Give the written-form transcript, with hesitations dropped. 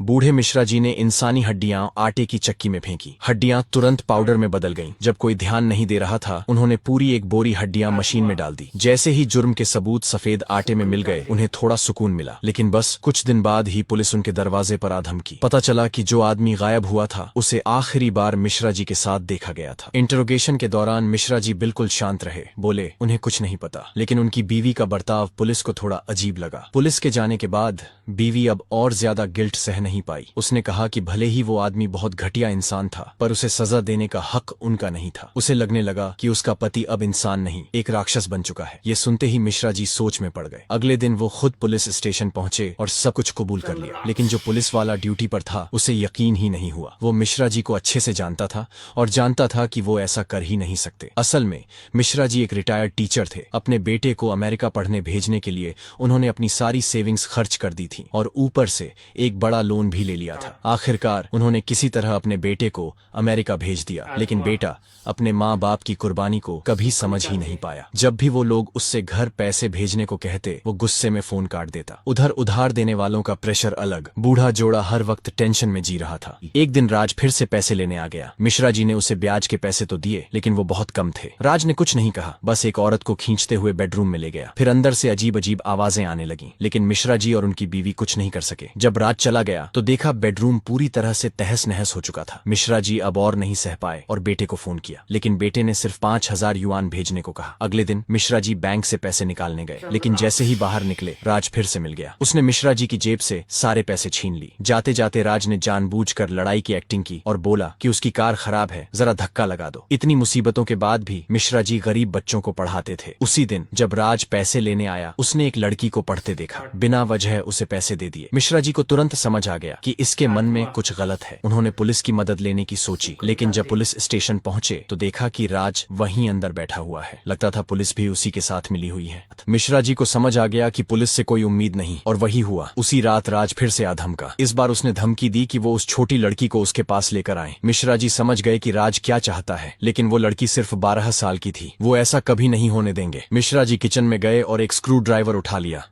बूढ़े मिश्रा जी ने इंसानी हड्डियां आटे की चक्की में फेंकी। हड्डियां तुरंत पाउडर में बदल गईं। जब कोई ध्यान नहीं दे रहा था, उन्होंने पूरी एक बोरी हड्डियां मशीन में डाल दी। जैसे ही जुर्म के सबूत सफेद आटे में मिल गए, उन्हें थोड़ा सुकून मिला। लेकिन बस कुछ दिन बाद ही पुलिस उनके दरवाजे पर आ धमकी। पता चला कि जो आदमी गायब हुआ था, उसे आखिरी बार मिश्रा जी के साथ देखा गया था। इंटरोगेशन के दौरान मिश्रा जी बिल्कुल शांत रहे। बोले उन्हें कुछ नहीं पता। लेकिन उनकी बीवी का बर्ताव पुलिस को थोड़ा अजीब लगा। पुलिस के जाने के बाद बीवी अब और ज्यादा गिल्ट सह नहीं पाई। उसने कहा कि भले ही वो आदमी बहुत घटिया इंसान था, पर उसे सजा देने का हक उनका नहीं था। उसे लगने लगा कि उसका पति अब इंसान नहीं, एक राक्षस बन चुका है। ये सुनते ही मिश्रा जी सोच में पड़ गए। अगले दिन वो खुद पुलिस स्टेशन पहुंचे और सब कुछ कबूल कर लिया। लेकिन जो पुलिस वाला ड्यूटी पर था, उसे यकीन ही नहीं हुआ। वो मिश्रा जी को अच्छे से जानता था और जानता था कि वो ऐसा कर ही नहीं सकते। असल में मिश्रा जी एक रिटायर्ड टीचर थे। अपने बेटे को अमेरिका पढ़ने भेजने के लिए उन्होंने अपनी सारी सेविंग्स खर्च कर दी थी और ऊपर से एक बड़ा लोन भी ले लिया था। आखिरकार उन्होंने किसी तरह अपने बेटे को अमेरिका भेज दिया। लेकिन बेटा अपने माँ बाप की कुर्बानी को कभी समझ ही नहीं पाया। जब भी वो लोग उससे घर पैसे भेजने को कहते, वो गुस्से में फोन काट देता। उधर उधार देने वालों का प्रेशर अलग। बूढ़ा जोड़ा हर वक्त टेंशन में जी रहा था। एक दिन राज फिर से पैसे लेने आ गया। मिश्रा जी ने उसे ब्याज के पैसे तो दिए, लेकिन वो बहुत कम थे। राज ने कुछ नहीं कहा, बस एक औरत को खींचते हुए बेडरूम में ले गया। फिर अंदर से अजीब अजीब आवाजें आने लगीं। लेकिन मिश्रा जी और उनकी बीवी कुछ नहीं कर सके। जब राज चला गया तो देखा बेडरूम पूरी तरह से तहस नहस हो चुका था। मिश्रा जी अब और नहीं सह पाए और बेटे को फोन किया। लेकिन बेटे ने सिर्फ 5,000 युआन भेजने को कहा। अगले दिन मिश्रा जी बैंक से पैसे निकालने गए, लेकिन जैसे ही बाहर निकले, राज फिर से मिल गया। उसने मिश्रा जी की जेब से सारे पैसे छीन ली। जाते जाते राज ने जानबूझकर लड़ाई की एक्टिंग की और बोला कि उसकी कार खराब है, जरा धक्का लगा दो। इतनी मुसीबतों के बाद भी मिश्रा जी गरीब बच्चों को पढ़ाते थे। उसी दिन जब राज पैसे लेने आया, उसने एक लड़की को पढ़ते देखा। बिना वजह उसे पैसे दे दिए। मिश्रा जी को तुरंत समझ आ गया कि इसके मन में कुछ गलत है। उन्होंने पुलिस की मदद लेने की सोची। लेकिन जब पुलिस स्टेशन पहुंचे तो देखा कि राज वहीं अंदर बैठा हुआ है। लगता था पुलिस भी उसी के साथ मिली हुई है। मिश्रा जी को समझ आ गया कि पुलिस से कोई उम्मीद नहीं, और वही हुआ। उसी रात राज फिर से आ धमका। इस बार उसने धमकी दी कि वो उस छोटी लड़की को उसके पास लेकर आए। मिश्रा जी समझ गए कि राज क्या चाहता है, लेकिन वो लड़की सिर्फ 12 साल की थी। वो ऐसा कभी नहीं होने देंगे। मिश्रा जी किचन में गए और एक स्क्रू ड्राइवर उठा लिया।